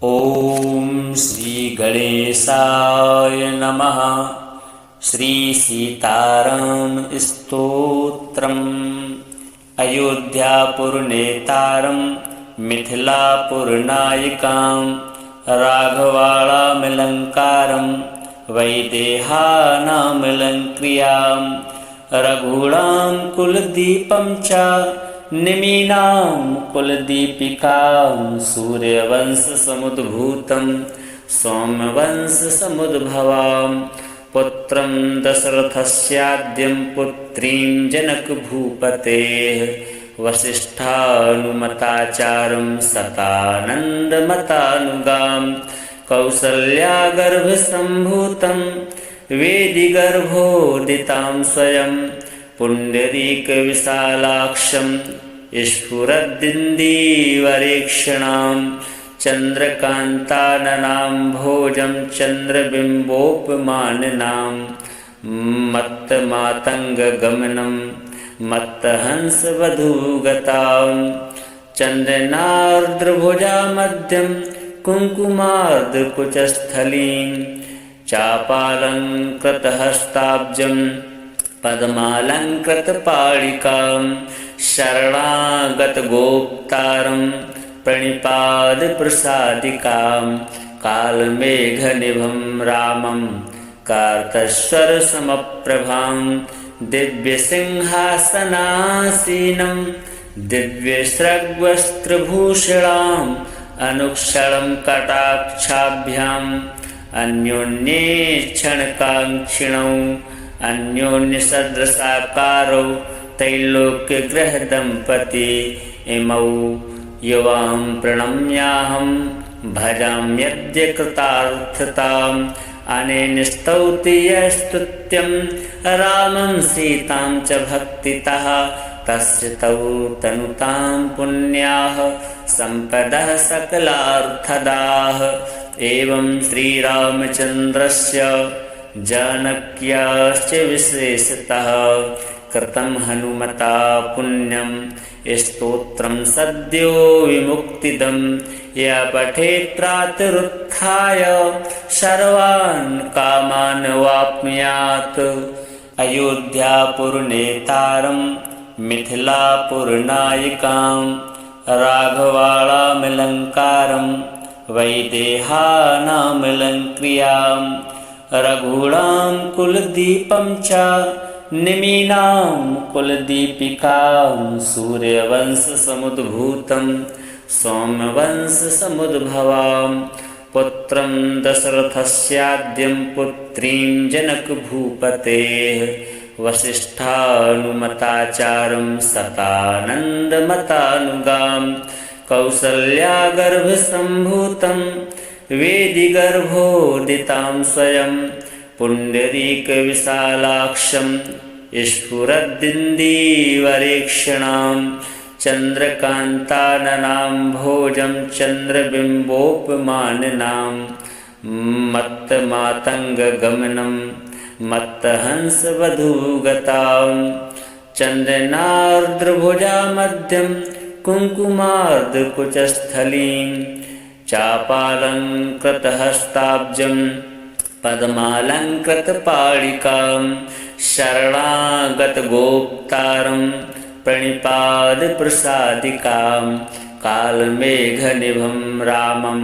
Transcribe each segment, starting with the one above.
ॐ श्री गणेशाय नमः। श्री सीताराम स्तोत्रम्। अयोध्यापुरनेतारं मिथिलापुरनायिकां राघवाणामलङ्कारं वैदेहानामलङ्क्रियां रघूणां कुलदीपं च निमीनां कुलदीपिकां सूर्यवंशसमुद्भूतं सौम्यवंशसमुद्भवां पुत्रं दशरथस्याद्यं पुत्रीं जनकभूपतेः वसिष्ठानुमताचार्यं सतानन्दमतानुगां कौसल्यागर्भसम्भूतं वेदिगर्भोदितां स्वयं पुण्डरीकविशालाक्षं स्फुरद्दिन्दीवरेक्षणां चन्द्रकान्ताननां भोजं चन्द्रबिम्बोपमाननां मत्तमातङ्गगमनं मत्तहंसवधूगतां चन्दनार्द्रभुजामध्यं कुङ्कुमार्द्रकुचस्थलीं चापालङ्कृतहस्ताब्जं पद्मालङ्कृतपाणिकां शरणागतगोप्तारं प्रणिपादप्रसादिकां कालमेघनिभं रामं कार्तस्वरसमप्रभां दिव्यसिंहासनासीनं दिव्यसृग्वस्त्रभूषणाम् अनुक्षणं कटाक्षाभ्याम् अन्योन्येक्षणकाङ्क्षिणौ अन्योन्यसदृशाकारौ त्रैलोक्यग्रहदम्पती इमौ युवां प्रणम्याहं भजाम्यद्य कृतार्थताम् अनेन स्तौति यस्तुत्यं रामं सीतां च भक्तितः तस्य तौ तनुतां पुण्याः सम्पदः सकलार्थदाः। एवं श्रीरामचन्द्रस्य जानक्याश्च विशेषतः कृतं हनुमता पुण्यं स्तोत्रं सद्यो विमुक्तिदं य पठेत् प्रातरुत्थाय सर्वान् कामान् वाप्नुयात्। अयोध्यापुरनेतारं मिथिलापुरनायिकां राघवाणामलङ्कारं वैदेहानामलङ्क्रियां रघूणां कुलदीपं च निमीनां कुलदीपिकां सूर्यवंशसमुद्भूतं सौम्यवंशसमुद्भवां पुत्रं दशरथस्याद्यं पुत्रीं जनकभूपतेः वसिष्ठानुमताचार्यं सतानन्दमतानुगां कौसल्यागर्भसम्भूतं वेदिगर्भोदितां स्वयं पुण्डरीकविशालाक्षं स्फुरद्दिन्दीवरेक्षणां चन्द्रकान्ताननां भोजं चन्द्रबिम्बोपमाननां मत्तमातङ्गगमनं मत्तहंसवधूगतां चन्दनार्द्रभुजामध्यं कुङ्कुमार्द्रकुचस्थलीं चापालङ्कृतहस्ताब्जं पद्मालङ्कृतपाणिकां शरणागतगोप्तारं प्रणिपादप्रसादिकां कालमेघनिभं रामं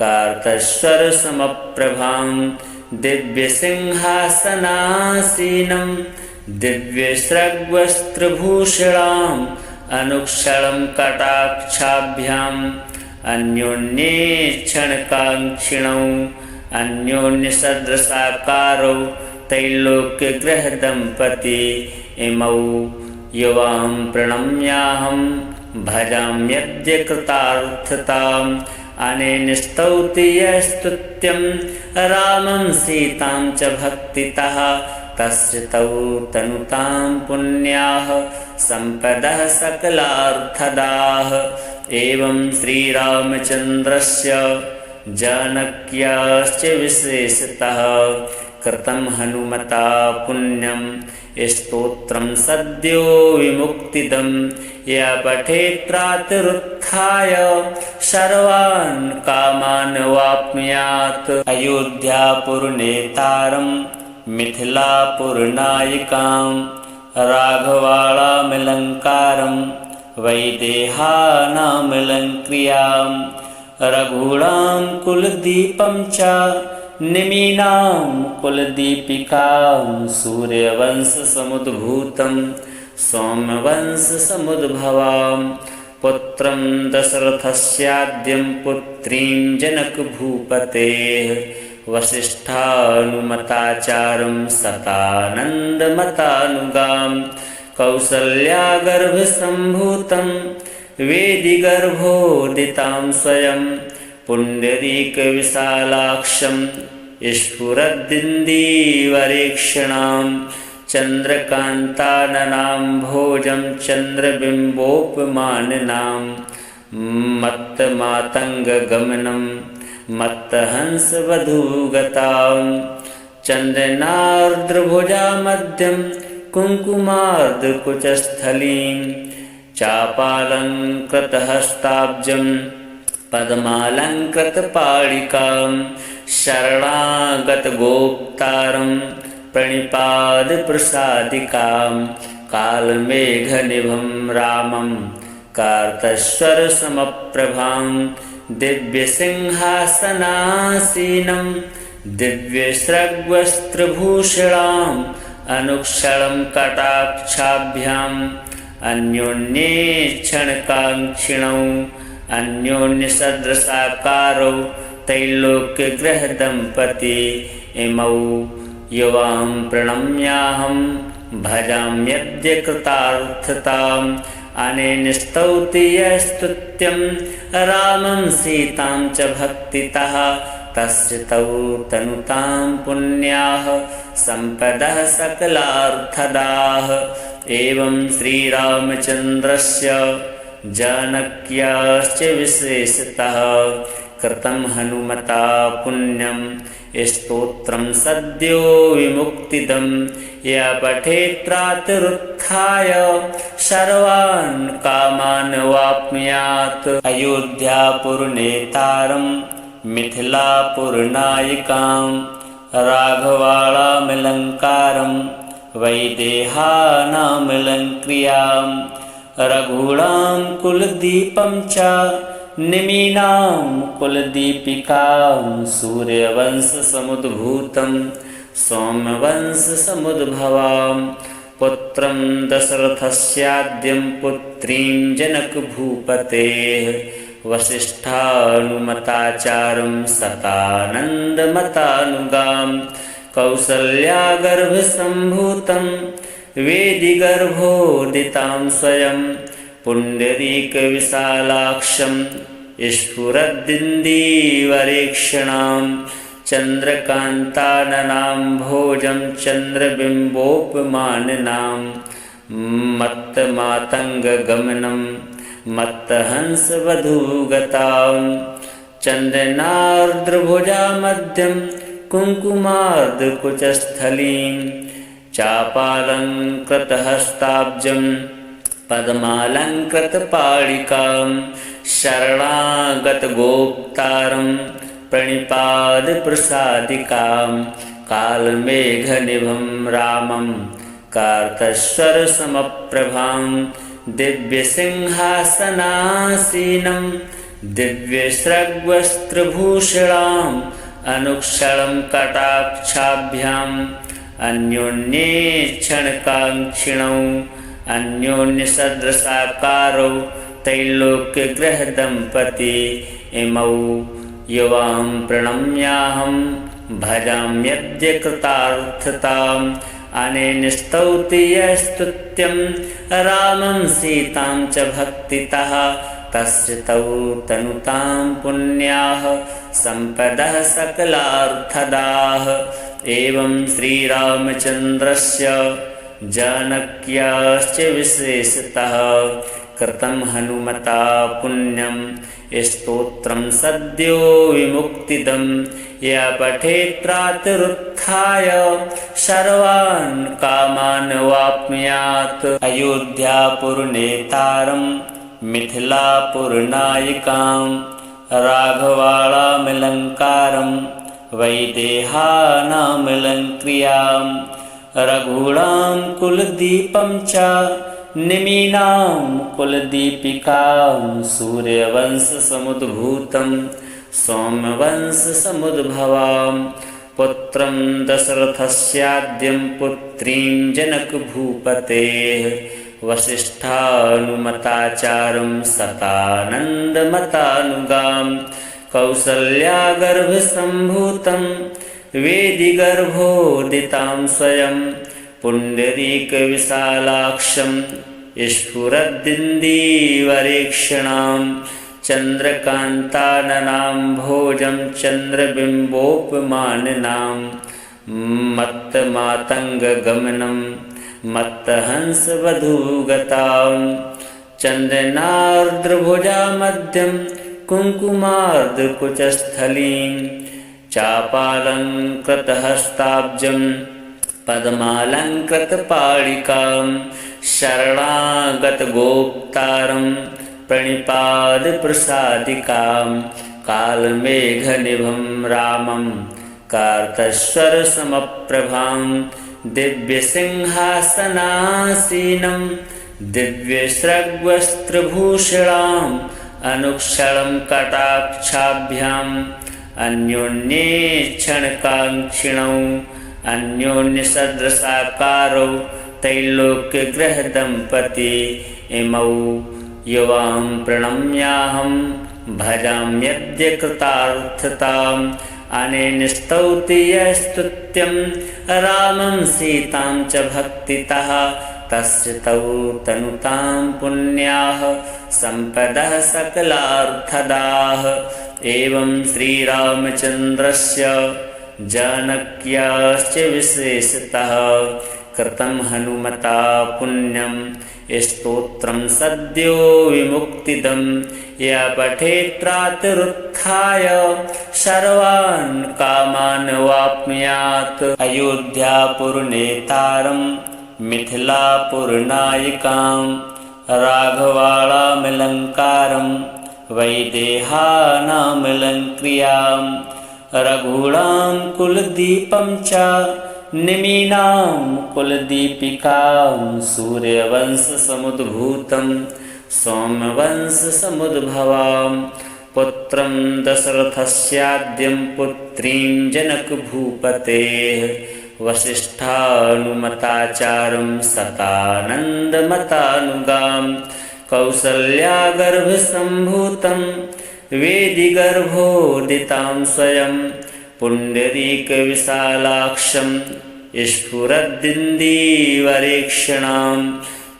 कार्तस्वरसमप्रभां दिव्यसिंहासनासीनं दिव्यसृग्वस्त्रभूषणाम् अनुक्षणं कटाक्षाभ्याम् अन्योन्येक्षणकाङ्क्षिणौ अन्योन्यसदृशाकारौ त्रैलोक्यग्रहदम्पती इमौ युवां प्रणम्याहं भजाम्यद्य कृतार्थताम् अनेन स्तौति यस्तुत्यं रामं सीतां च भक्तितः तस्य तौ तनुतां पुण्याः सम्पदः सकलार्थदाः। एवं श्रीरामचन्द्रस्य जानक्याश्च विशेषतः कृतं हनुमता पुण्यं स्तोत्रं सद्यो विमुक्तिदं य पठेत् प्रातरुत्थाय सर्वान् कामान् कामान् वाप्नुयात्। अयोध्यापुरनेतारं मिथिलापुरनायिकां राघवाणामलङ्कारं वैदेहानामलङ्क्रियां रघूणां कुलदीपं च निमीनां कुलदीपिकां सूर्यवंशसमुद्भूतं सौम्यवंशसमुद्भवां पुत्रं दशरथस्याद्यं पुत्रीं जनकभूपतेः वसिष्ठानुमताचारं सतानन्दमतानुगां कौसल्यागर्भसम्भूतं वेदिगर्भोदितां स्वयं पुण्डरीकविशालाक्षं स्फुरद्दिन्दीवरेक्षणां चन्द्रकान्ताननां भोजं चन्द्रबिम्बोपमाननां मत्तमातङ्गगमनं मत्तहंसवधूगतां चन्दनार्द्रभुजामध्यं कुङ्कुमार्द्रकुचस्थलीं चापालङ्कृतहस्ताब्जं पद्मालङ्कृतपाणिकां शरणागतगोप्तारं प्रणिपादप्रसादिकां कालमेघनिभं रामं कार्तस्वरसमप्रभां दिव्यसिंहासनासीनं दिव्यस्रग्वस्त्रभूषणाम् अनुक्षणं कटाक्षाभ्याम् अन्योन्येक्षणकाङ्क्षिणौ अन्योन्यसदृशाकारौ त्रैलोक्यगृहदम्पती इमौ युवां प्रणम्याहं भजाम्यद्य कृतार्थताम् अनेन स्तौति यस्तुत्यं रामं सीतां च भक्तितः तस्य तौ तनुतां पुण्याः सम्पदः सकलार्थदाः। एवं श्रीरामचन्द्रस्य जानक्याश्च विशेषतः कृतं हनुमता पुण्यं स्तोत्रं सद्यो विमुक्तिदं य पठेत् प्रातरुत्थाय सर्वान् कामान् वाप्नुयात्। अयोध्यापुरनेतारं मिथिलापुरनायिकां राघवाणामलङ्कारं वैदेहानामलङ्क्रियां रघूणां कुलदीपं च निमीनां कुलदीपिकां सूर्यवंशसमुद्भूतं सौम्यवंशसमुद्भवां पुत्रं दशरथस्याद्यं पुत्रीं जनकभूपतेः वसिष्ठानुमताचारं सतानन्दमतानुगां कौसल्यागर्भसम्भूतं वेदिगर्भोदितां स्वयं पुण्डरीकविशालाक्षं स्फुरद्दिन्दीवरेक्षणां चन्द्रकान्ताननां भोजं चन्द्रबिम्बोपमाननां मत्तमातङ्गगमनं मत्तहंसवधूगतां चन्दनार्द्रभुजामध्यं कुङ्कुमार्द्रकुचस्थलीं चापालङ्कृतहस्ताब्जं पद्मालङ्कृतपाणिकां शरणागतगोप्तारं प्रणिपादप्रसादिकां कालमेघनिभं रामं कार्तस्वरसमप्रभां दिव्यसिंहासनासीनं दिव्यस्रग्वस्त्रभूषणाम् अनुक्षणं कटाक्षाभ्याम् अन्योन्येक्षणकाङ्क्षिणौ अन्योन्यसदृशाकारौ त्रैलोक्यगृहदम्पती इमौ युवां प्रणम्याहं भजाम्यद्य कृतार्थताम् अनेन स्तौति यस्तुत्यं रामं सीतां च भक्तितः तस्य तौ तनुतां पुण्याः सम्पदः सकलार्थदाः। एवं श्रीरामचन्द्रस्य जानक्याश्च विशेषतः कृतं हनुमता पुण्यं स्तोत्रं सद्यो विमुक्तिदं य पठेत् प्रातरुत्थाय सर्वान् कामान् वाप्नुयात्। अयोध्यापुरनेतारं मिथिलापुरनायिकां राघवाणामलङ्कारं वैदेहानामलङ्क्रियां रघूणां कुलदीपं च निमीनां कुलदीपिकां सूर्यवंशसमुद्भूतं सौम्यवंशसमुद्भवां पुत्रं दशरथस्याद्यं पुत्रीं जनकभूपतेः वसिष्ठानुमताचारं सतानन्दमतानुगां कौसल्यागर्भसम्भूतं वेदिगर्भोदितां स्वयं पुण्डरीकविशालाक्षं स्फुरद्दिन्दीवरेक्षणां चन्द्रकान्ताननां भोजं चन्द्रबिम्बोपमाननां मत्तमातङ्गगमनं मत्तहंसवधूगतां चन्दनार्द्रभुजामध्यं कुङ्कुमार्द्रकुचस्थलीं चापालङ्कृतहस्ताब्जं पद्मालङ्कृतपाणिकां शरणागतगोप्तारं प्रणिपादप्रसादिकां कालमेघनिभं रामं कार्तस्वरसमप्रभां दिव्यसिंहासनासीनं दिव्यस्रग्वस्त्रभूषणाम् अनुक्षणं कटाक्षाभ्याम् अन्योन्येक्षणकाङ्क्षिणौ अन्योन्यसदृशाकारौ त्रैलोक्यग्रहदम्पती इमौ युवां प्रणम्याहं भजाम्यद्य कृतार्थताम् अनेन स्तौति यस्तुत्यं रामं सीतां च भक्तितः तस्य तौ तनुतां पुण्याः सम्पदः सकलार्थदाः एवं श्रीरामचन्द्रस्य जानक्याश्च विशेषतः कृतं हनुमता पुण्यं स्तोत्रं सद्यो विमुक्तिदं य पठेत्रातरुत्थाय सर्वान् कामान् वाप्नुयात् अयोध्यापुरनेतारं मिथिलापुरनायिकां राघवाणामलङ्कारं वैदेहानामलङ्क्रियां रघूणां कुलदीपं च निमीनां कुलदीपिकां सूर्यवंशसमुद्भूतं सौम्यवंशसमुद्भवां पुत्रं दशरथस्याद्यं पुत्रीं जनकभूपतेः वसिष्ठानुमताचारं सतानन्दमतानुगां कौसल्यागर्भसम्भूतं वेदिगर्भोदितां स्वयं पुण्डरीकविशालाक्षं स्फुरद्दिन्दीवरेक्षणां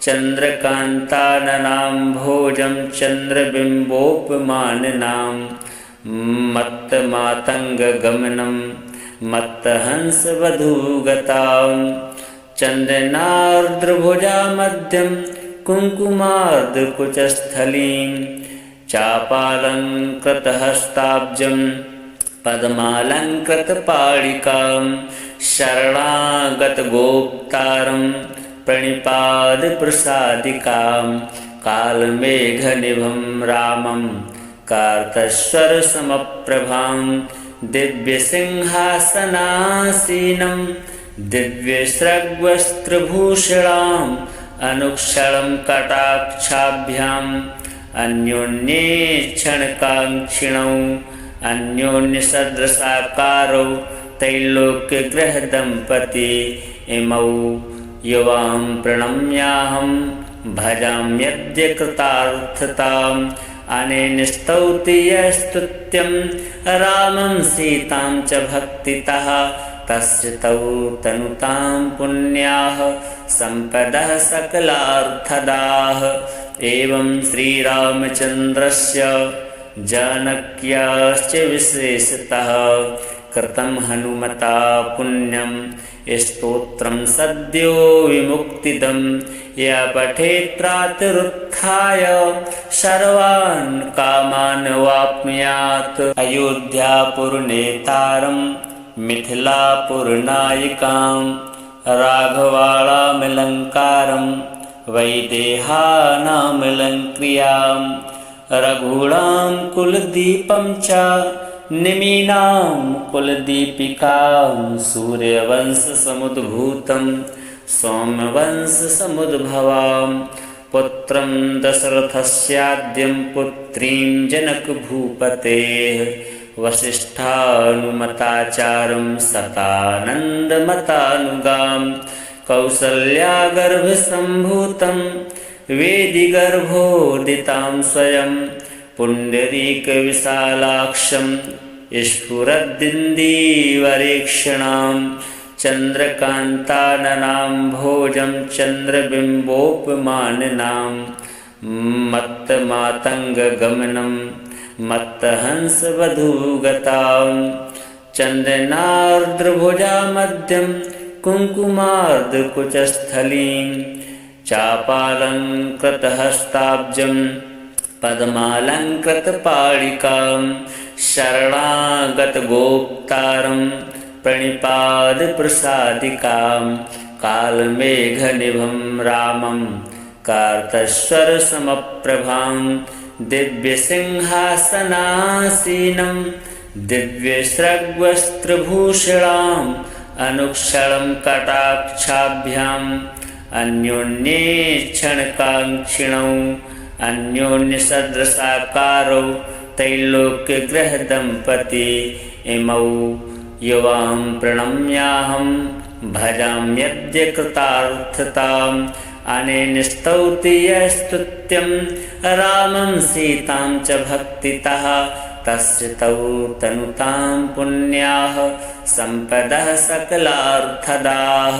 चन्द्रकान्ताननां भोजं चन्द्रबिम्बोपमाननां मत्तमातङ्गगमनं मत्तहंसवधूगतां चन्दनार्द्रभुजामध्यं कुङ्कुमार्द्रकुचस्थलीं चापालङ्कृतहस्ताब्जं पद्मालङ्कृतपाणिकां शरणागतगोप्तारं प्रणिपादप्रसादिकां कालमेघनिभं रामं कार्तस्वरसमप्रभां दिव्यसिंहासनासीनं दिव्यस्रग्वस्त्रभूषणाम् अनुक्षणं कटाक्षाभ्याम् अन्योन्येक्षणकाङ्क्षिणौ अन्योन्यसदृशाकारौ त्रैलोक्यग्रहदम्पती इमौ युवां प्रणम्याहं भजाम्यद्य कृतार्थताम् अनेन स्तौति यस्तुत्यं रामं सीतां च भक्तितः तस्य तौ तनुतां पुण्याः सम्पदः सकलार्थदाः एवं श्रीरामचन्द्रस्य जानक्याश्च विशेषतः कृतं हनुमता पुण्यं स्तोत्रं सद्यो विमुक्तिदं य पठेत्रातरुत्थाय सर्वान् कामान् वाप्नुयात् अयोध्यापुरनेतारं मिथिलापुरनायिकां राघवाणामलङ्कारं वैदेहानामलङ्क्रियां रघूणां कुलदीपं च निमीनां कुलदीपिकां सूर्यवंशसमुद्भूतं सौम्यवंशसमुद्भवां पुत्रं दशरथस्याद्यं पुत्रीं जनकभूपतेः वसिष्ठानुमताचारं सतानन्दमतानुगां कौसल्यागर्भसम्भूतं वेदिगर्भोदितां स्वयं पुण्डरीकविशालाक्षं स्फुरद्दिन्दीवरेक्षणां चन्द्रकान्ताननां भोजं चन्द्रबिम्बोपमाननां मत्तमातङ्गगमनं मत्तहंसवधूगतां चन्दनार्द्रभुजामध्यं कुङ्कुमार्धकुचस्थलीं चापालङ्कृतहस्ताब्जं पद्मालङ्कृतपाणिकां शरणागतगोप्तारं प्रणिपादप्रसादिकां कालमेघनिभं रामं कार्तस्वरसमप्रभां दिव्यसिंहासनासीनं दिव्यस्रग्वस्त्रभूषणाम् अनुक्षणं कटाक्षाभ्याम् अन्योन्येक्षणकाङ्क्षिणौ अन्योन्यसदृशाकारौ त्रैलोक्यगृहदम्पती इमौ युवां प्रणम्याहं भजाम्यद्य कृतार्थताम् अनेन स्तौति यस्तुत्यं रामं सीतां च भक्तितः तस्य तौ तनुतां पुण्याः सम्पदः सकलार्थदाः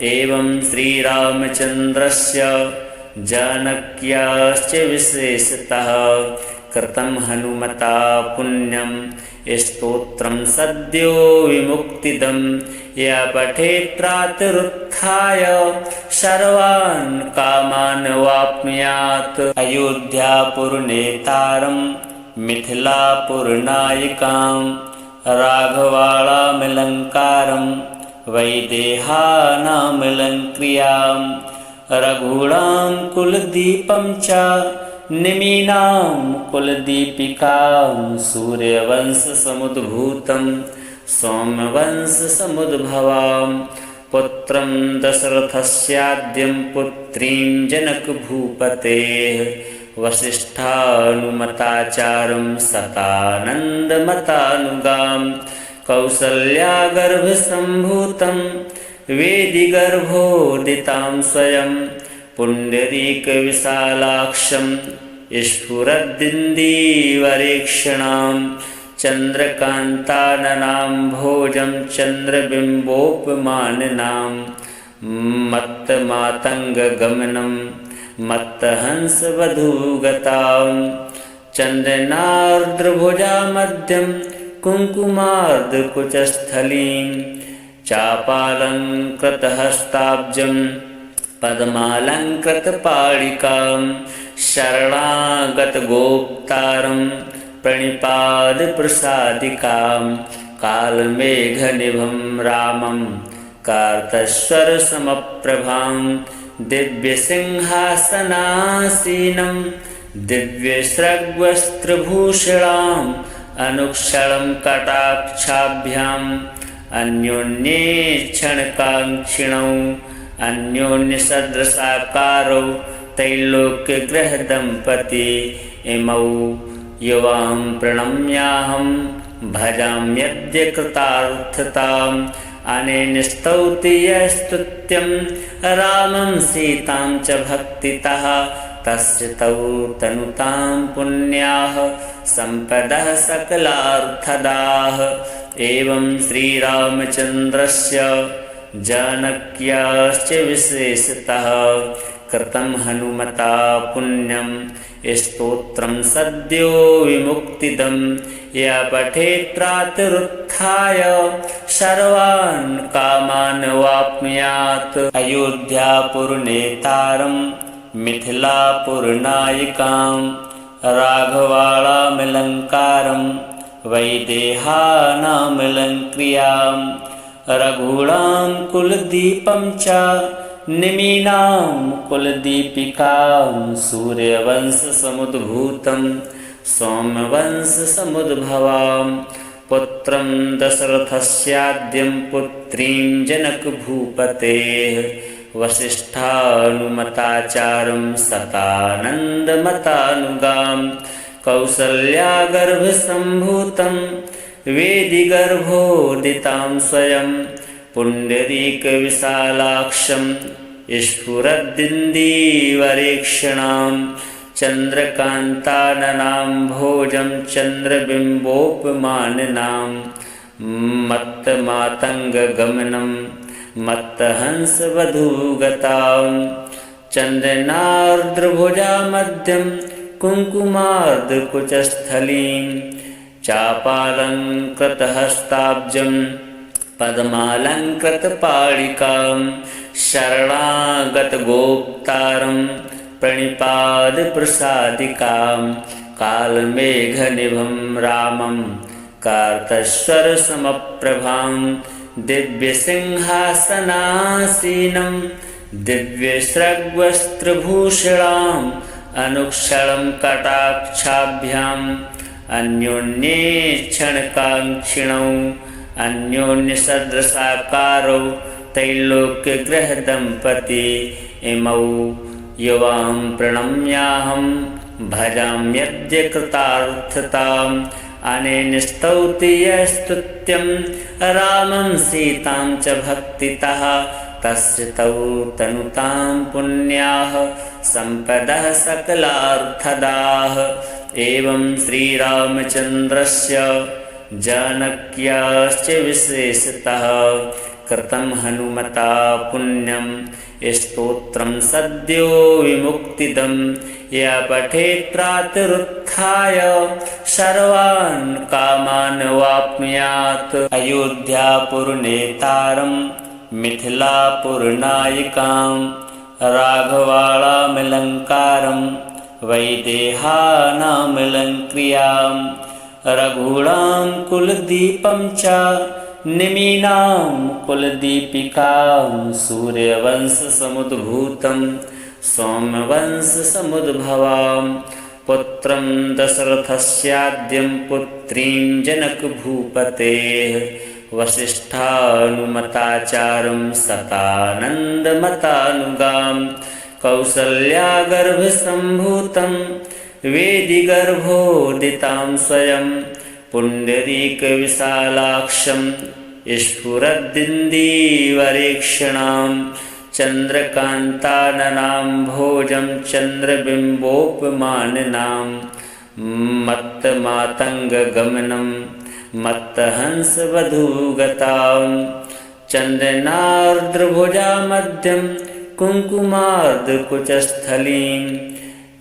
एवं श्रीरामचन्द्रस्य जानक्याश्च विशेषतः कृतं हनुमता पुण्यं स्तोत्रं सद्यो विमुक्तिदं य पठेत् प्रातरुत्थाय सर्वान् कामान् वाप्नुयात् अयोध्यापुरनेतारं मिथिलापुरनायिकां राघवाणामलङ्कारं वैदेहानामलङ्क्रियां रघूणां कुलदीपं च निमीनां कुलदीपिकां सूर्यवंशसमुद्भूतं सौम्यवंशसमुद्भवां पुत्रं दशरथस्याद्यं पुत्रीं जनकभूपतेः वसिष्ठानुमताचारं सतानन्दमतानुगां कौसल्यागर्भसम्भूतं वेदिगर्भोदितां स्वयं पुण्डरीकविशालाक्षं स्फुरद्दिन्दीवरेक्षणां चन्द्रकान्ताननां भोजं चन्द्रबिम्बोपमाननां मत्तमातङ्गगमनं मत्तहंसवधूगतां चन्दनार्द्रभुजामध्यं कुङ्कुमार्धकुचस्थलीं चापालङ्कृतहस्ताब्जं पद्मालङ्कृतपाणिकां शरणागतगोप्तारं प्रणिपादप्रसादिकां कालमेघनिभं रामं कार्तस्वरसमप्रभां दिव्यसिंहासनासीनं दिव्यस्रग्वस्त्रभूषणाम् अनुक्षणं कटाक्षाभ्याम् अन्योन्येक्षणकाङ्क्षिणौ अन्योन्यसदृशाकारौ त्रैलोक्यगृहदम्पती इमौ युवां प्रणम्याहं भजाम्यद्य कृतार्थताम् अनेन स्तौति यस्तुत्यं रामं सीतां च भक्तितः तस्य तौ तनुतां पुण्याः सम्पदः सकलार्थदाः एवं श्रीरामचन्द्रस्य जानक्याश्च विशेषतः कृतं हनुमता पुण्यं स्तोत्रं सद्यो विमुक्तिदं य पठेत् प्रातरुत्थाय सर्वान् कामान् वाप्नुयात् अयोध्यापुरनेतारं मिथिलापुरनायिकां राघवाणामलङ्कारं वैदेहानामलङ्क्रियां रघूणां कुलदीपं च निमीनां कुलदीपिकां सूर्यवंशसमुद्भूतं सौम्यवंशसमुद्भवां पुत्रं दशरथस्याद्यं पुत्रीं जनकभूपतेः वसिष्ठानुमताचारं सतानन्दमतानुगां कौसल्यागर्भसम्भूतं वेदिगर्भोदितां स्वयं पुण्डरीकविशालाक्षं स्फुरद्दिन्दीवरेक्षणां चन्द्रकान्ताननां भोजं चन्द्रबिम्बोपमाननां मत्तमातङ्गगमनं मत्तहंसवधूगतां चन्दनार्द्रभुजामध्यं कुङ्कुमार्द्रकुचस्थलीं चापालङ्कृतहस्ताब्जं पद्मालङ्कृतपाणिकां शरणागतगोप्तारं प्रणिपादप्रसादिकां कालमेघनिभं रामं कार्तस्वरसमप्रभां दिव्यसिंहासनासीनं दिव्यसृग्वस्त्रभूषणाम् अनुक्षणं कटाक्षाभ्याम् अन्योन्येक्षणकाङ्क्षिणौ अन्योन्यसदृशाकारौ त्रैलोक्यगृहदम्पती इमौ युवां प्रणम्याहं भजाम्यद्य कृतार्थताम् अनेन स्तौति यस्तुत्यं रामं सीतां च भक्तितः तस्य तौ तनुतां पुण्याः सम्पदः सकलार्थदाः एवं श्रीरामचन्द्रस्य जानक्याश्च विशेषतः कृतं हनुमता पुण्यं स्तोत्रं सद्यो विमुक्तिदं य पठेत् प्रातरुत्थाय सर्वान् कामान् वाप्नुयात् अयोध्यापुरनेतारं मिथिलापुरनायिकां राघवाणामलङ्कारं वैदेहानामलङ्क्रियां रघूणां कुलदीपं च निमीनां कुलदीपिकां सूर्यवंशसमुद्भूतं सौम्यवंशसमुद्भवां पुत्रं दशरथस्याद्यं पुत्रीं जनकभूपतेः वसिष्ठानुमताचारं सतानन्दमतानुगां कौसल्यागर्भसम्भूतं वेदिगर्भोदितां स्वयं पुण्डरीकविशालाक्षं स्फुरद्दिन्दीवरेक्षणां चन्द्रकान्ताननां भोजं चन्द्रबिम्बोपमाननां मत्तमातङ्गगमनं मत्तहंसवधूगतां चन्दनार्द्रभुजामध्यं कुङ्कुमार्द्रकुचस्थलीं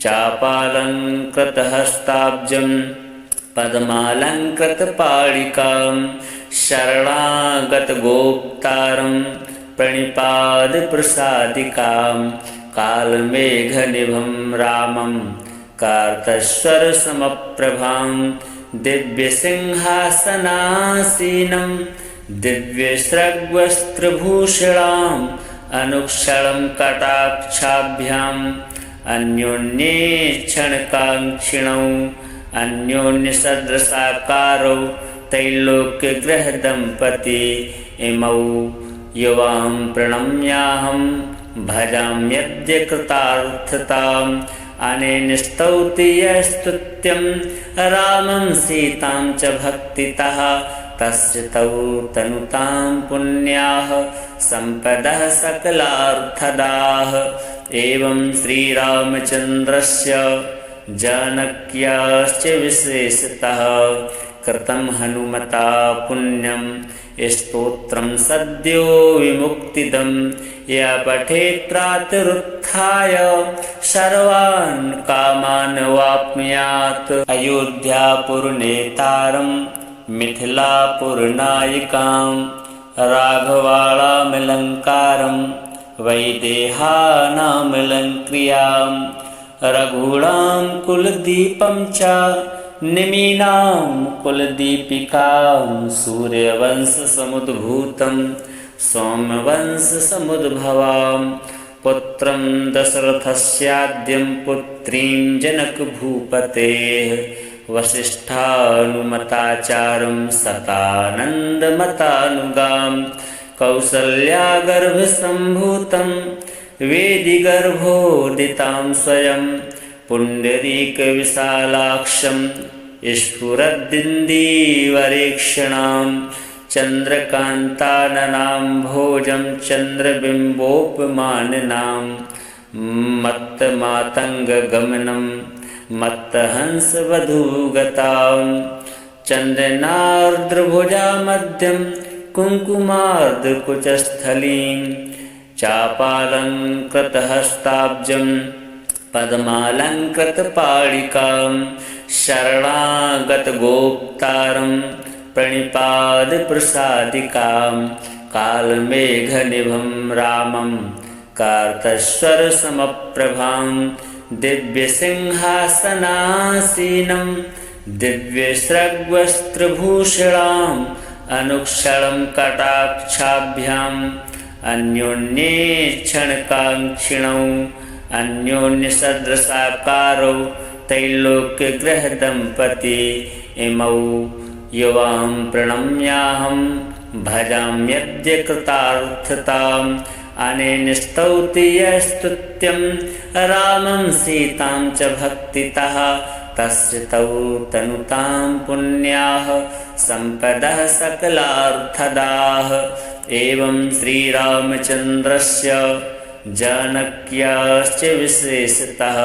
चापालङ्कृतहस्ताब्जं पद्मालङ्कृतपाणिकां शरणागतगोप्तारं प्रणिपादप्रसादिकां कालमेघनिभं रामं कार्तस्वरसमप्रभां दिव्यसिंहासनासीनं दिव्यसृग्वस्त्रभूषणाम् अनुक्षणं कटाक्षाभ्याम् अन्योन्येक्षणकाङ्क्षिणौ अन्योन्यसदृशाकारौ त्रैलोक्यगृहदम्पती इमौ युवां प्रणम्याहं भजाम्यद्य कृतार्थताम् अनेन स्तौति यस्तुत्यं रामं सीतां च भक्तितः तस्य तौ तनुतां पुण्याः सम्पदः सकलार्थदाः एवं श्रीरामचन्द्रस्य जानक्याश्च विशेषतः कृतं हनुमता पुण्यं स्तोत्रं सद्यो विमुक्तिदं य पठेत् प्रातरुत्थाय सर्वान् कामान् वाप्नुयात् अयोध्यापुरनेतारं मिथिलापुरनायिकां राघवाणामलङ्कारं वैदेहानामलङ्क्रियां रघूणां कुलदीपं च निमीनां कुलदीपिकां सूर्यवंशसमुद्भूतं सौम्यवंशसमुद्भवां पुत्रं दशरथस्याद्यं पुत्रीं जनकभूपतेः वसिष्ठानुमताचारं सतानन्दमतानुगां कौसल्यागर्भसम्भूतं वेदिगर्भोदितां स्वयं पुण्डरीकविशालाक्षं स्फुरद्दिन्दीवरेक्षणां चन्द्रकान्ताननां भोजं चन्द्रबिम्बोपमाननां मत्तमातङ्गगमनं मत्तहंसवधूगतां चन्दनार्द्रभुजामध्यं कुङ्कुमार्द्रकुचस्थलीं चापालङ्कृतहस्ताब्जं पद्मालङ्कृतपाणिकां शरणागतगोप्तारं प्रणिपादप्रसादिकां कालमेघनिभं रामं कार्तस्वरसमप्रभां दिव्यसिंहासनासीनं दिव्यस्रग्वस्त्रभूषणाम् अनुक्षणं कटाक्षाभ्याम् अन्योन्येक्षणकाङ्क्षिणौ अन्योन्यसदृशाकारौ त्रैलोक्यग्रहदम्पती इमौ युवां प्रणम्याहं भजाम्यद्य कृतार्थताम् अनेन स्तौति यस्तुत्यं रामं सीतां च भक्तितः तस्य तौ तनुतां पुण्याः सम्पदः सकलार्थदाः एवं श्रीरामचन्द्रस्य जानक्याश्च विशेषतः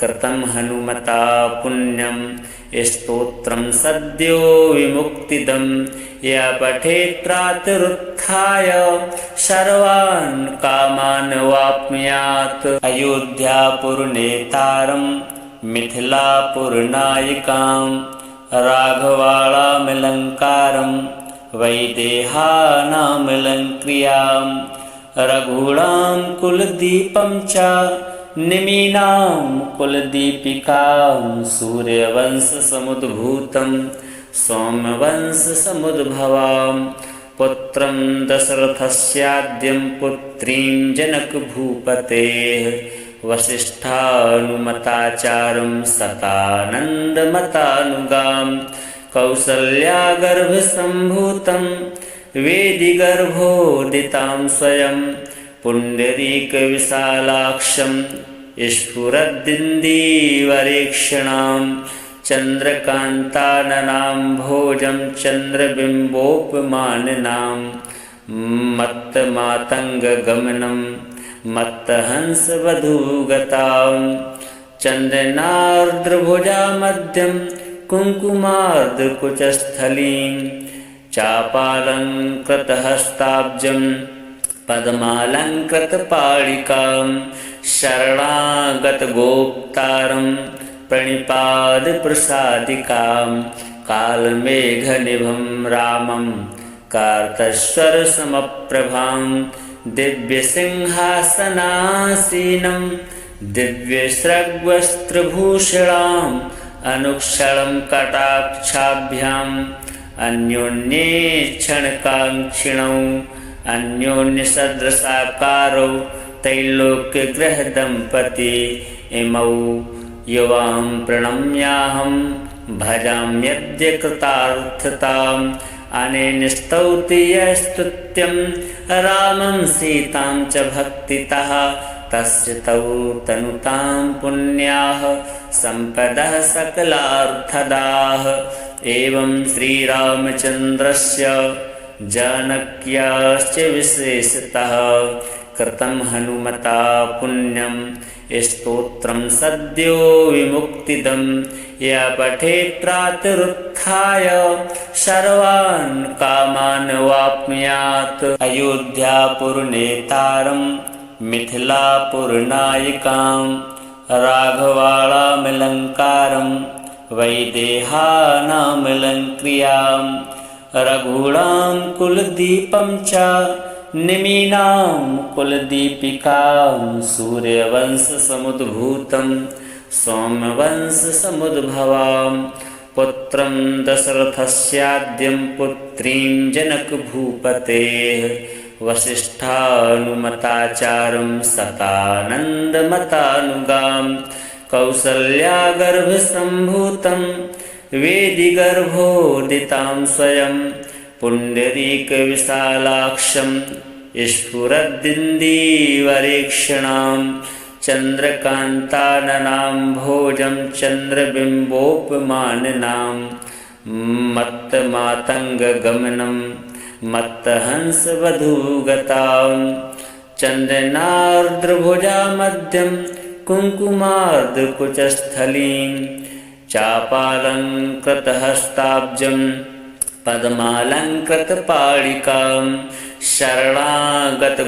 कृतं हनुमता पुण्यं स्तोत्रं सद्यो विमुक्तिदं य पठेत् प्रातरुत्थाय सर्वान् कामान् वाप्नुयात् अयोध्यापुरनेतारं मिथिलापुरनायिकां राघवाणामलङ्कारं वैदेहानामलङ्क्रियां रघूणां कुलदीपं च निमीनां कुलदीपिकां सूर्यवंशसमुद्भूतं सोमवंशसमुद्भवां पुत्रं दशरथस्याद्यं पुत्रीं जनकभूपतेः वसिष्ठानुमताचारं सतानन्दमतानुगां कौसल्यागर्भसम्भूतं वेदिगर्भोदितां स्वयं पुण्डरीकविशालाक्षं स्फुरद्दिन्दीवरेक्षणां चन्द्रकान्ताननां भोजं चन्द्रबिम्बोपमाननां मत्तमातङ्गगमनं मत्तहंसवधूगतां चन्दनार्द्रभुजामध्यं कुङ्कुमार्द्रकुचस्थलीं चापालङ्कृतहस्ताब्जं पद्मालङ्कृतपाणिकां शरणागतगोप्तारं प्रणिपादप्रसादिकां कालमेघनिभं रामं कार्तस्वरसमप्रभां दिव्यसिंहासनासीनं दिव्यस्रग्वस्त्रभूषणाम् अनुक्षणं कटाक्षाभ्याम् अन्योन्येक्षणकाङ्क्षिणौ अन्योन्यसदृशाकारौ त्रैलोक्यग्रहदम्पती इमौ युवां प्रणम्याहं भजाम्यद्य कृतार्थताम् अनेन स्तौति यस्तुत्यं रामं सीतां च भक्तितः तस्य तौ तनुतां पुण्याः सम्पदः सकलार्थदाः एवं श्रीरामचन्द्रस्य जानक्याश्च विशेषतः कृतं हनुमता पुण्यं स्तोत्रं सद्यो विमुक्तिदं य पठेत् प्रातरुत्थाय सर्वान् कामान् वाप्नुयात् अयोध्यापुरनेतारं मिथिलापुरनायिकां राघवाणामलङ्कारं वैदेहानामलङ्क्रियां रघूणां कुलदीपं च निमीनां कुलदीपिकां सूर्यवंशसमुद्भूतं सोमवंशसमुद्भवां पुत्रं दशरथस्याद्यं पुत्रीं जनकभूपतेः वसिष्ठानुमताचारं सतानन्दमतानुगां कौसल्यागर्भसम्भूतं वेदिगर्भोदितां स्वयं पुण्डरीकविशालाक्षं स्फुरद्दिन्दीवरेक्षणां चन्द्रकान्ताननां भोजं चन्द्रबिम्बोपमाननां मत्तमातङ्गगमनं मत्तहंसवधूगतां चन्दनार्द्रभुजामध्यं कुङ्कुमार्द्रकुचस्थलीं चापालङ्कृतहस्ताब्जं पद्मालङ्कृतपाणिकां शरणागतगोप्तारं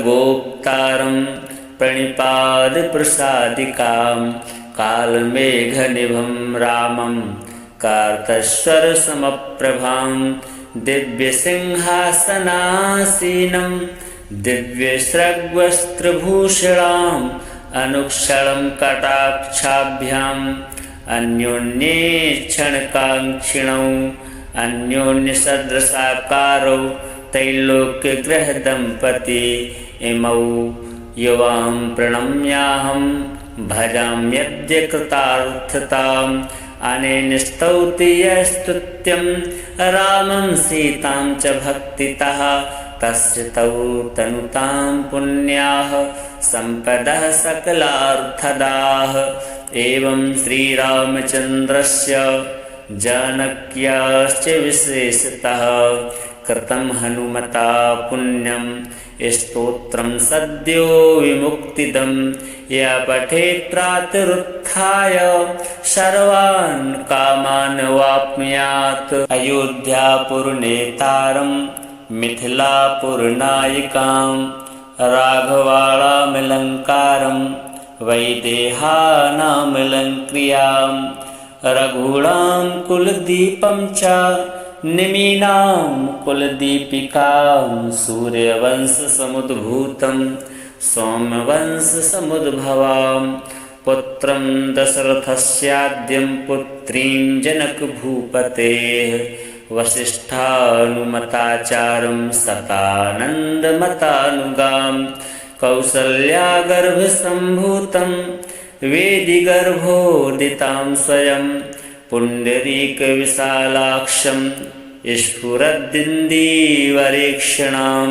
प्रणिपादप्रसादिकां कालमेघनिभं रामं कार्तस्वरसमप्रभां दिव्यसिंहासनासीनं दिव्यसृग्वस्त्रभूषणाम् अनुक्षणं कटाक्षाभ्याम् अन्योन्येक्षणकाङ्क्षिणौ अन्योन्यसदृशाकारौ त्रैलोक्यगृहदम्पती इमौ युवां प्रणम्याहं भजाम्यद्य कृतार्थताम् अनेन स्तौति यस्तुत्यं रामं सीतां च भक्तितः तस्य तौ तनुतां पुण्याः सम्पदः सकलार्थदाः एवं श्रीरामचन्द्रस्य जानक्याश्च विशेषतः कृतं हनुमता पुण्यं स्तोत्रं सद्यो विमुक्तिदं य पठेत् प्रातरुत्थाय सर्वान् कामान् वाप्नुयात् अयोध्यापुरनेतारं मिथिलापुरनायिकां राघवाणामलङ्कारं वैदेहानामलङ्क्रियां रघूणां कुलदीपं च निमीनां कुलदीपिकां सूर्यवंशसमुद्भूतं सौम्यवंशसमुद्भवां पुत्रं दशरथस्याद्यं पुत्रीं जनकभूपतेः वसिष्ठानुमताचारं सतानन्दमतानुगां कौसल्यागर्भसम्भूतं वेदिगर्भोदितां स्वयं पुण्डरीकविशालाक्षं स्फुरद्दिन्दीवरेक्षणां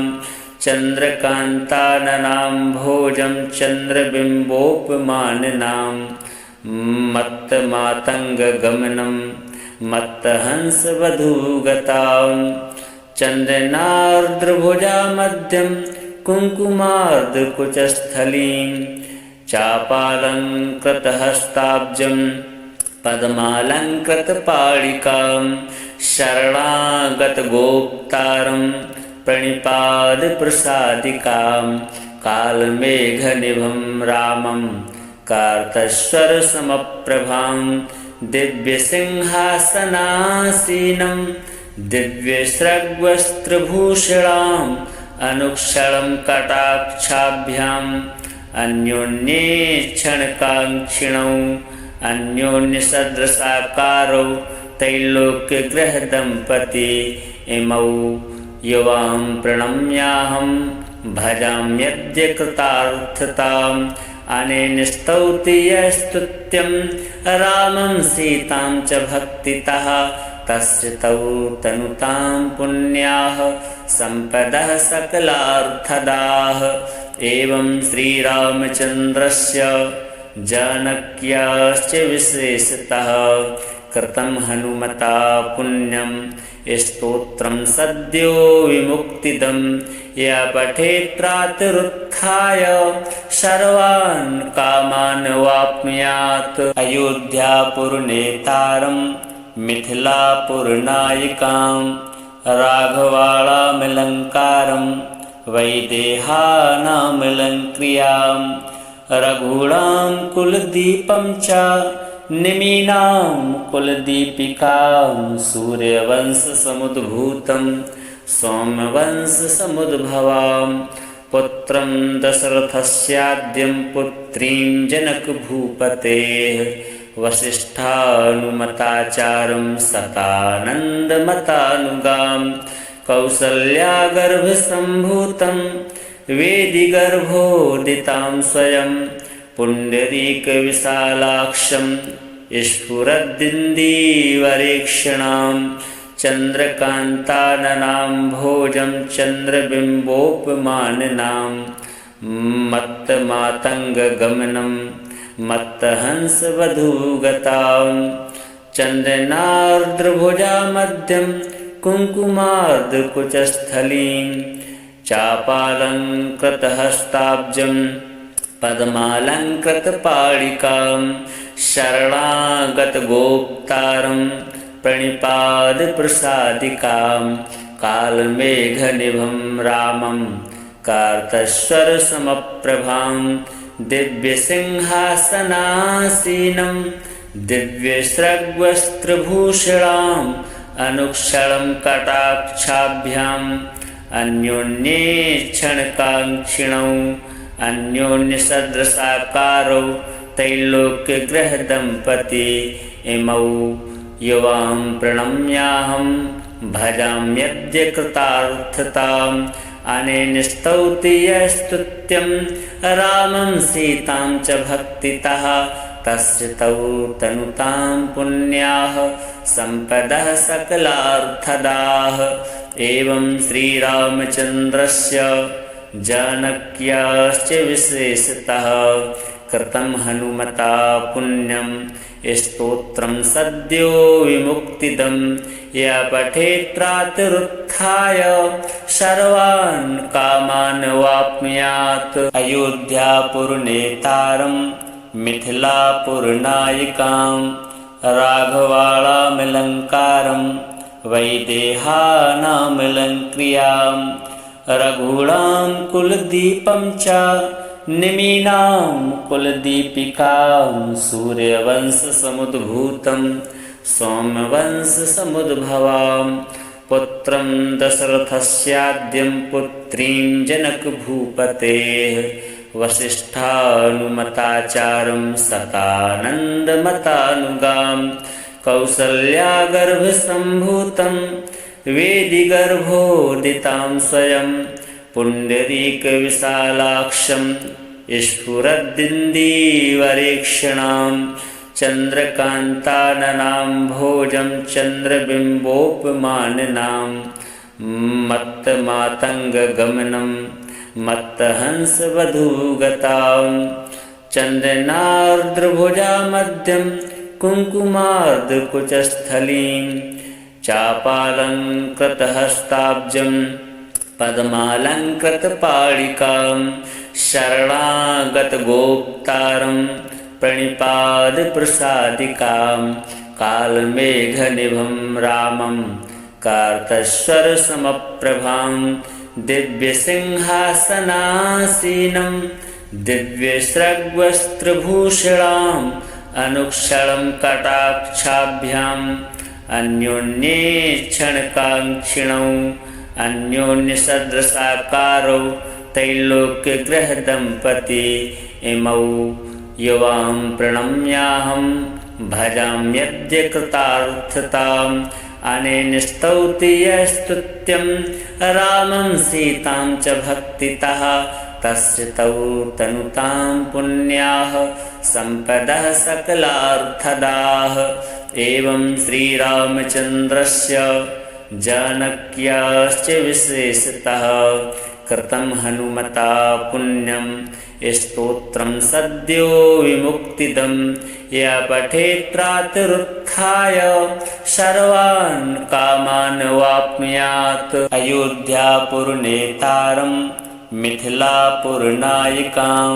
चन्द्रकान्ताननां भोजं चन्द्रबिम्बोपमाननां मत्तमातङ्गगमनं मत्तहंसवधूगतां चन्दनार्द्रभुजामध्यं कुङ्कुमार्द्रकुचस्थलीं चापालङ्कृतहस्ताब्जं पद्मालङ्कृतपाणिकां शरणागतगोप्तारं प्रणिपादप्रसादिकां कालमेघनिभं रामं कार्तस्वरसमप्रभां दिव्यसिंहासनासीनं दिव्यसृग्वस्त्रभूषणाम् अनुक्षणं कटाक्षाभ्याम् अन्योन्येक्षणकाङ्क्षिणौ अन्योन्यसदृशाकारौ त्रैलोक्यगृहदम्पती इमौ युवां प्रणम्याहं भजाम्यद्य कृतार्थताम् अनेन स्तौति यस्तुत्यं रामं सीतां च भक्तितः तस्य तौ तनुतां पुण्याः सम्पदः सकलार्थदाः एवं श्रीरामचन्द्रस्य जानक्याश्च विशेषतः कृतं हनुमता पुण्यं स्तोत्रं सद्यो विमुक्तिदं य पठेत् प्रातरुत्थाय सर्वान् कामान् वाप्नुयात् अयोध्यापुरनेतारं मिथिलापुरनायिकां राघवाणामलङ्कारं वैदेहानामलङ्क्रियां रघूणां कुलदीपं च निमीनां कुलदीपिकां सूर्यवंशसमुद्भूतं सौम्यवंशसमुद्भवां पुत्रं दशरथस्याद्यं पुत्रीं जनकभूपतेः वसिष्ठानुमताचारं सतानन्दमतानुगां कौसल्यागर्भसम्भूतं वेदिगर्भोदितां स्वयं पुण्डरीकविशालाक्षं स्फुरद्दिन्दीवरेक्षणां चन्द्रकान्ताननां भोजं चन्द्रबिम्बोपमाननां मत्तमातङ्गगमनं मत्तहंसवधूगतां चन्दनार्द्रभुजामध्यं कुङ्कुमार्द्रकुचस्थलीं चापालङ्कृतहस्ताब्जं पद्मालङ्कृतपाणिकां शरणागतगोप्तारं प्रणिपादप्रसादिकां कालमेघनिभं रामं कार्तस्वरसमप्रभां दिव्यसिंहासनासीनं दिव्यस्रग्वस्त्रभूषणाम् अनुक्षणं कटाक्षाभ्याम् अन्योन्येक्षणकाङ्क्षिणौ अन्योन्यसदृशाकारौ त्रैलोक्यग्रहदम्पती इमौ युवां प्रणम्याहं भजाम्यद्य कृतार्थताम् अनेन स्तौति यस्तुत्यं रामं सीतां च भक्तितः तस्य तौ तनुतां पुण्याः सम्पदः सकलार्थदाः। एवं श्रीरामचन्द्रस्य जानक्याश्च विशेषतः कृतं हनुमता पुण्यं स्तोत्रं सद्यो विमुक्तिदं य पठेत् प्रातरुत्थाय सर्वान् कामान् वाप्नुयात्। अयोध्यापुरनेतारं मिथिलापुरनायिकां राघवाणामलङ्कारं वैदेहानामलङ्क्रियां रघूणां कुलदीपं च निमीनां कुलदीपिकां सूर्यवंशसमुद्भूतं सोमवंशसमुद्भवां पुत्रं दशरथस्याद्यं पुत्रीं जनकभूपतेः वसिष्ठानुमताचारं सतानन्दमतानुगां कौसल्यागर्भसम्भूतं वेदिगर्भोदितां स्वयं पुण्डरीकविशालाक्षं स्फुरद्दिन्दीवरेक्षणां चन्द्रकान्ताननां भोजं चन्द्रबिम्बोपमाननां मत्तमातङ्गगमनं मत्तहंसवधूगतां चन्दनार्द्रभुजामध्यं कुङ्कुमार्द्रकुचस्थलीं चापालङ्कृतहस्ताब्जं पद्मालङ्कृतपाणिकां शरणागतगोप्तारं प्रणिपादप्रसादिकां कालमेघनिभं रामं कार्तस्वरसमप्रभां दिव्यसिंहासनासीनं दिव्यस्रग्वस्त्रभूषणाम् अनुक्षणं कटाक्षाभ्याम् अन्योन्येक्षणकाङ्क्षिणौ अन्योन्यसदृशाकारौ त्रैलोक्यग्रहदम्पती इमौ युवां प्रणम्याहं भजाम्यद्य कृतार्थताम् अनेन स्तौति यस्तुत्यं रामं सीतां च भक्तितः तस्य तौ तनुतां पुण्याः सम्पदः सकलार्थदाः। एवं श्रीरामचन्द्रस्य जानक्याश्च विशेषतः कृतं हनुमता पुण्यं स्तोत्रं सद्यो विमुक्तिदं य पठेत् प्रातरुत्थाय सर्वान् कामान् वाप्नुयात्। अयोध्यापुरनेतारं मिथिलापुरनायिकां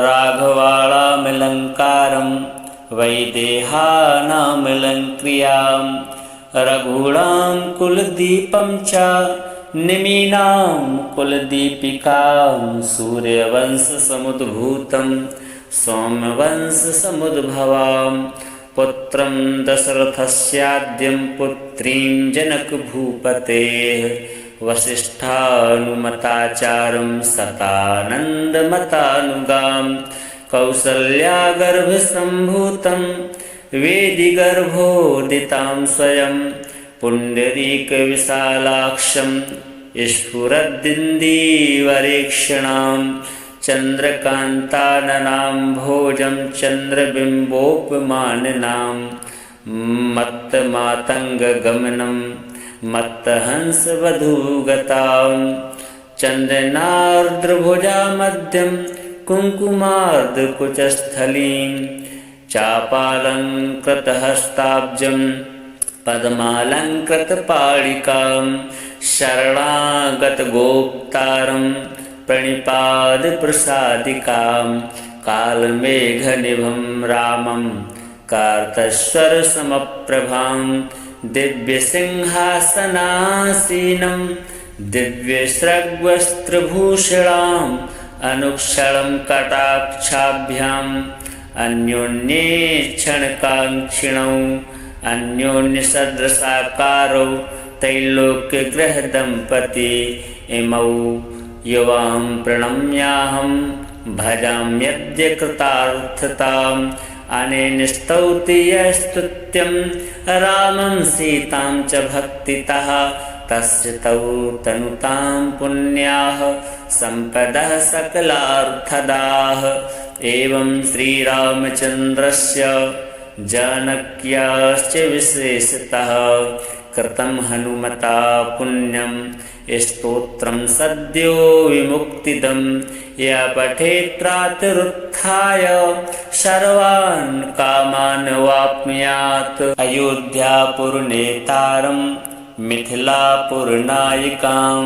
राघवाणामलङ्कारं वैदेहानामलङ्क्रियां रघूणां कुलदीपं च निमीनां कुलदीपिकां सूर्यवंशसमुद्भूतं सोमवंशसमुद्भवां पुत्रं दशरथस्याद्यं पुत्रीं जनकभूपतेः वसिष्ठानुमताचारं सतानन्दमतानुगां कौसल्यागर्भसम्भूतं वेदिगर्भोदितां स्वयं पुण्डरीकविशालाक्षं स्फुरद्दिन्दीवरेक्षणां चन्द्रकान्ताननाम्भोजं चन्द्रबिम्बोपमाननां मत्तमातङ्गगमनं मत्तहंसवधूगतां चन्दनार्द्रभुजामध्यं कुङ्कुमार्धकुचस्थलीं चापालङ्कृतहस्ताब्जं पद्मालङ्कृतपाणिकां शरणागतगोप्तारं प्रणिपादप्रसादिकां कालमेघनिभं रामं कार्तस्वरसमप्रभां दिव्यसिंहासनासीनं दिव्यसृग्वस्त्रभूषणाम् अनुक्षणं कटाक्षाभ्याम् अन्योन्येक्षणकाङ्क्षिणौ अन्योन्यसदृशाकारौ त्रैलोक्यग्रहदम्पती इमौ युवां प्रणम्याहं भजाम्यद्य कृतार्थताम् अनेन स्तौति यस्तुत्यं रामं सीतां च भक्तितः तस्य तौ तनुतां पुण्याः सम्पदः सकलार्थदाः एवं श्रीरामचन्द्रस्य जानक्याश्च विशेषतः कृतं हनुमता पुण्यं स्तोत्रं सद्यो विमुक्तिदं य पठेत् प्रातरुत्थाय सर्वान् कामान् वाप्नुयात् अयोध्यापुरनेतारं मिथिलापुरनायिकां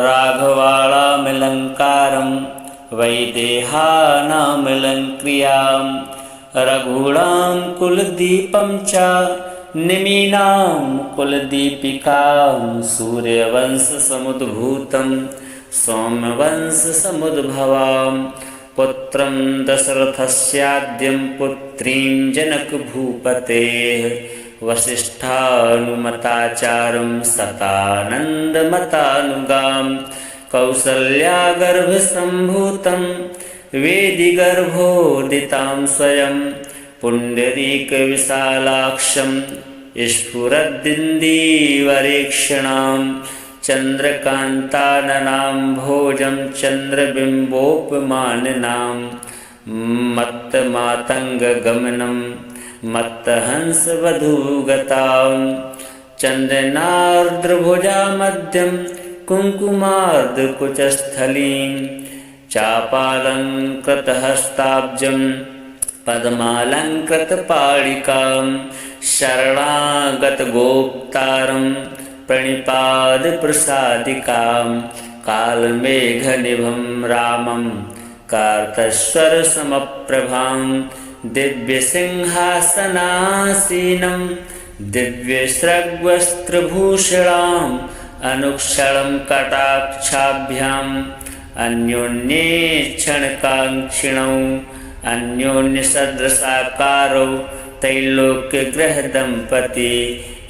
राघवाणामलङ्कारं वैदेहानामलङ्क्रियां रघूणां कुलदीपं च निमीनां कुलदीपिकां सूर्यवंशसमुद्भूतं सौम्यवंशसमुद्भवां पुत्रं दशरथस्याद्यं पुत्रीं जनकभूपतेः वसिष्ठानुमताचार्यं सतानन्दमतानुगां कौसल्यागर्भसम्भूतं वेदिगर्भोदितां स्वयं पुण्डरीकविशालाक्षं स्फुरद्दिन्दीवरेक्षणां चन्द्रकान्ताननाम्भोजं चन्द्रबिम्बोपमाननां मत्तमातङ्गगमनं मत्तहंसवधूगतां चन्दनार्द्रभुजामध्यं कुङ्कुमार्धकुचस्थलीं चापालङ्कृतहस्ताब्जं पद्मालङ्कृतपाणिकां शरणागतगोप्तारं प्रणिपादप्रसादिकां कालमेघनिभं रामं कार्तस्वरसमप्रभां दिव्यसिंहासनासीनं दिव्यसृग्वस्त्रभूषणाम् अनुक्षणं कटाक्षाभ्याम् अन्योन्येक्षणकाङ्क्षिणौ अन्योन्यसदृशाकारौ त्रैलोक्यग्रहदम्पती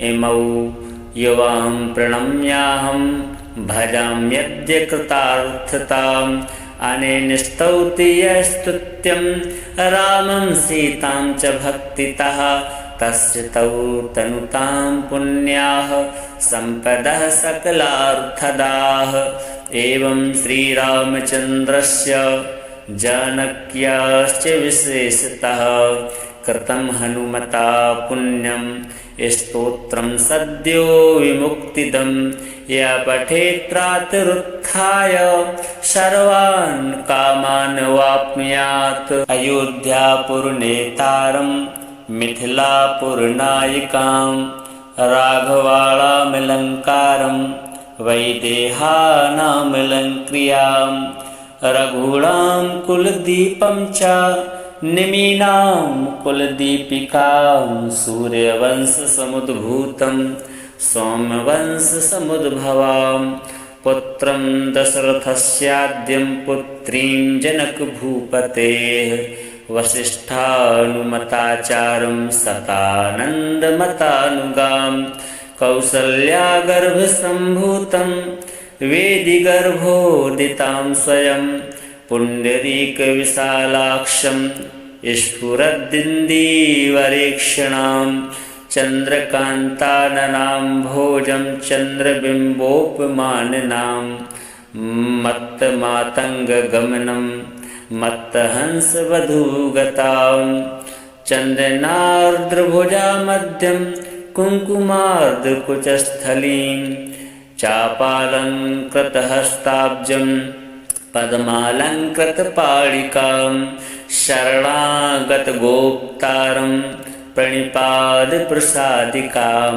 इमौ युवां प्रणम्याहं भजाम्यद्य कृतार्थताम् अनेन स्तौति यस्तुत्यं रामं सीतां च भक्तितः तस्य तौ तनुतां पुण्याः सम्पदः सकलार्थदाः एवं श्रीरामचन्द्रस्य जानक्याश्च विशेषतः कृतं हनुमता पुण्यं स्तोत्रं सद्यो विमुक्तिदं य पठेत् प्रातरुत्थाय सर्वान् कामान् वाप्नुयात् अयोध्यापुरनेतारं मिथिलापुरनायिकां राघवाणामलङ्कारं वैदेहानामलङ्क्रियां रघूणां कुलदीपं च निमीनां कुलदीपिकां सूर्यवंशसमुद्भूतं सौम्यवंशसमुद्भवां पुत्रं दशरथस्याद्यं पुत्रीं जनकभूपतेः वसिष्ठानुमताचार्यं सतानन्दमतानुगां कौसल्यागर्भसम्भूतं वेदिगर्भोदितां स्वयं पुण्डरीकविशालाक्षं स्फुरद्दिन्दीवरेक्षणां चन्द्रकान्ताननां भोजं चन्द्रबिम्बोपमाननां मत्तमातङ्गगमनं मत्तहंसवधूगतां चन्दनार्द्रभुजामध्यं कुङ्कुमार्द्रकुचस्थलीं चापालङ्कृतहस्ताब्जं पद्मालङ्कृतपाणिकां शरणागतगोप्तारं प्रणिपादप्रसादिकां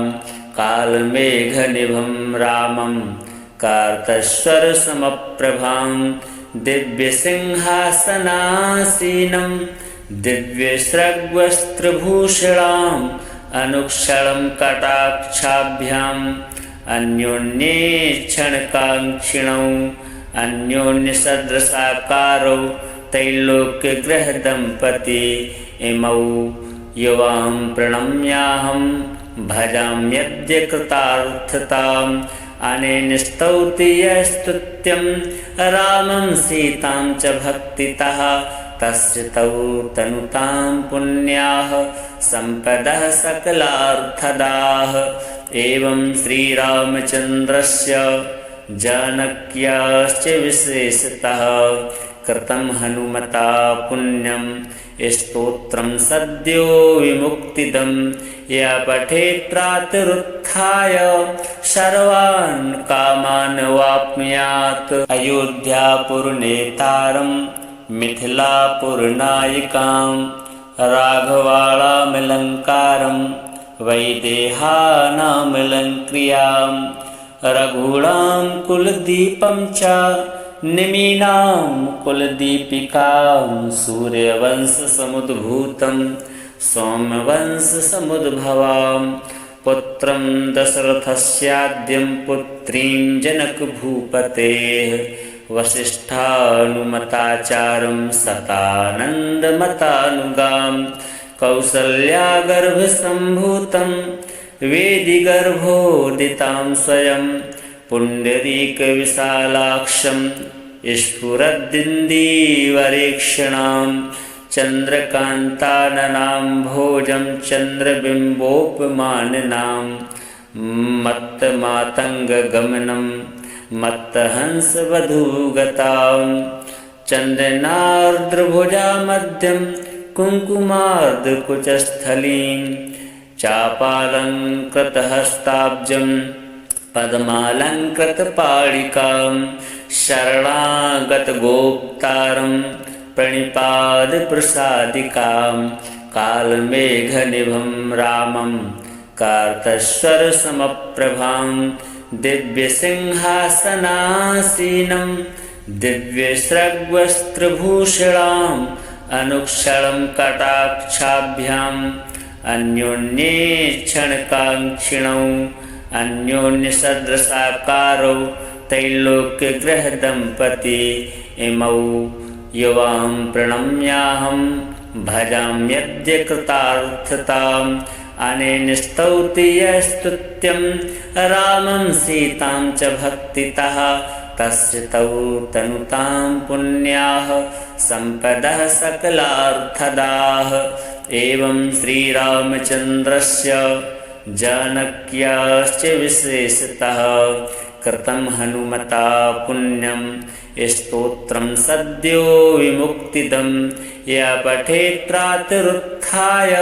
कालमेघनिभं रामं कार्तस्वरसमप्रभां दिव्यसिंहासनासीनं दिव्यस्रग्वस्त्रभूषणाम् अनुक्षणं कटाक्षाभ्याम् अन्योन्येक्षणकाङ्क्षिणौ अन्योन्यसदृशाकारौ त्रैलोक्यगृहदम्पती इमौ युवां प्रणम्याहं भजाम्यद्य कृतार्थताम् अनेन स्तौति यस्तुत्यं रामं सीतां च भक्तितः तस्य तौ तनुतां पुण्याः सम्पदः सकलार्थदाः। एवं श्रीरामचन्द्रस्य जानक्याश्च विशेषतः कृतं हनुमता पुण्यं स्तोत्रं सद्यो विमुक्तिदं या पठेत् प्रातरुत्थाय सर्वान् कामान् वाप्नुयात्। अयोध्यापुरनेतारं मिथिलापुरनायिकां राघवाणामलङ्कारं वैदेहानामलङ्क्रियां रघूणां कुलदीपं च निमीनां कुलदीपिकां सूर्यवंशसमुद्भूतं सौम्यवंशसमुद्भवां पुत्रं दशरथस्याद्यं पुत्रीं जनकभूपतेः वसिष्ठानुमताचार्यं सतानन्दमतानुगां कौसल्यागर्भसम्भूतं वेदिगर्भोदितां स्वयं पुण्डरीकविशालाक्षं स्फुरद्दिन्दीवरेक्षणां चन्द्रकान्ताननां भोजं चन्द्रबिम्बोपमाननां मत्तमातङ्गगमनं मत्तहंसवधूगतां चन्दनार्द्रभुजामध्यं कुङ्कुमार्द्रकुचस्थलीं चापालङ्कृतहस्ताब्जं पद्मालङ्कृतपाणिकां शरणागतगोप्तारं प्रणिपादप्रसादिकां कालमेघनिभं रामं कार्तस्वरसमप्रभां दिव्यसिंहासनासीनं दिव्यस्रग्वस्त्रभूषणाम् अनुक्षणं कटाक्षाभ्याम् अन्योन्येक्षणकाङ्क्षिणौ अन्योन्यसदृशाकारौ त्रैलोक्यगृहदम्पती इमौ युवां प्रणम्याहं भजाम्यद्य कृतार्थताम् अनेन स्तौति यस्तुत्यं रामं सीतां च भक्तितः तस्य तौ तनुतां पुण्याः सम्पदः सकलार्थदाः। एवं श्रीरामचन्द्रस्य जानक्याश्च विशेषतः कृतं हनुमता पुण्यं स्तोत्रं सद्यो विमुक्तिदं या पठेत् प्रातरुत्थाय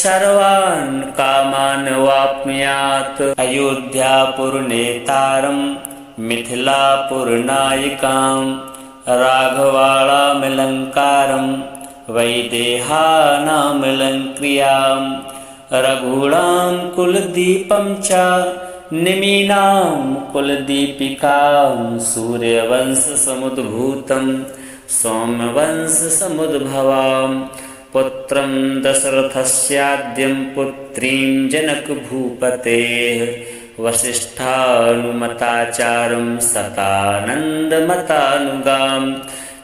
सर्वान् कामान् वाप्नुयात्। अयोध्यापुरनेतारं मिथिलापुरनायिकां राघवाणामलङ्कारं वैदेहानामलङ्क्रियां रघूणां कुलदीपं च निमीनां कुलदीपिकां सूर्यवंशसमुद्भूतं सौम्यवंशसमुद्भवां पुत्रं दशरथस्याद्यं पुत्रीं जनकभूपतेः वसिष्ठानुमताचार्यं सतानन्दमतानुगां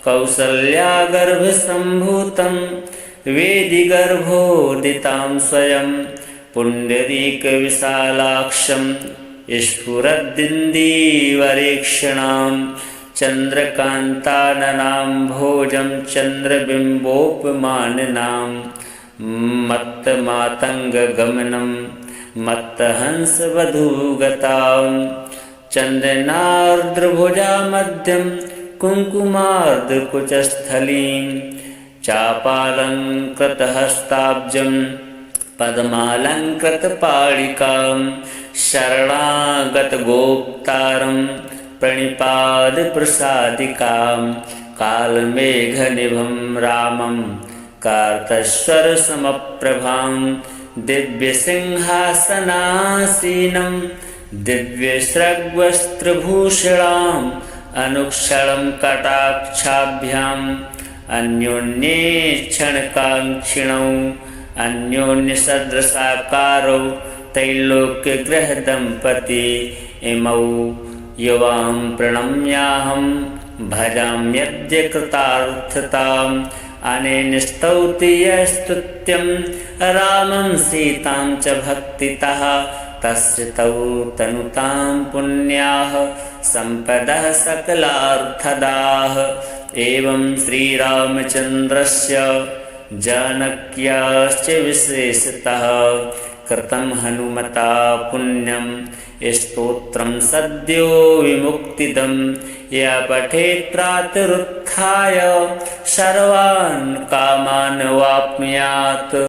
कौसल्यागर्भसम्भूतं वेदिगर्भोदितां स्वयं पुण्डरीकविशालाक्षं स्फुरद्दिन्दीवरेक्षणां चन्द्रकान्ताननां भोजं चन्द्रबिम्बोपमाननां मत्तमातङ्गगमनं मत्तहंसवधूगतां चन्दनार्द्रभुजा मध्यं कुङ्कुमार्द्रकुचस्थलीं चापालङ्कृतहस्ताब्जं पद्मालङ्कृतपाणिकां शरणागतगोप्तारं प्रणिपादप्रसादिकां कालमेघनिभं रामं कार्तस्वरसमप्रभां दिव्यसिंहासनासीनं दिव्यसृग्वस्त्रभूषणाम् अनुक्षणं कटाक्षाभ्याम् अन्योन्येक्षणकाङ्क्षिणौ अन्योन्यसदृशाकारौ त्रैलोक्यगृहदम्पती इमौ युवां प्रणम्याहं भजाम्यद्य कृतार्थताम् अनेन स्तौति यः स्तुत्यं रामं सीतां च भक्तितः तस्य तौ तनुतां पुण्याः सम्पदः सकलार्थदाः। एवं श्रीरामचन्द्रस्य जानक्याश्च विशेषतः कृतं हनुमता पुण्यं स्तोत्रं सद्यो विमुक्तिदं य पठेत् प्रातरुत्थाय सर्वान् कामान् वाप्नुयात्।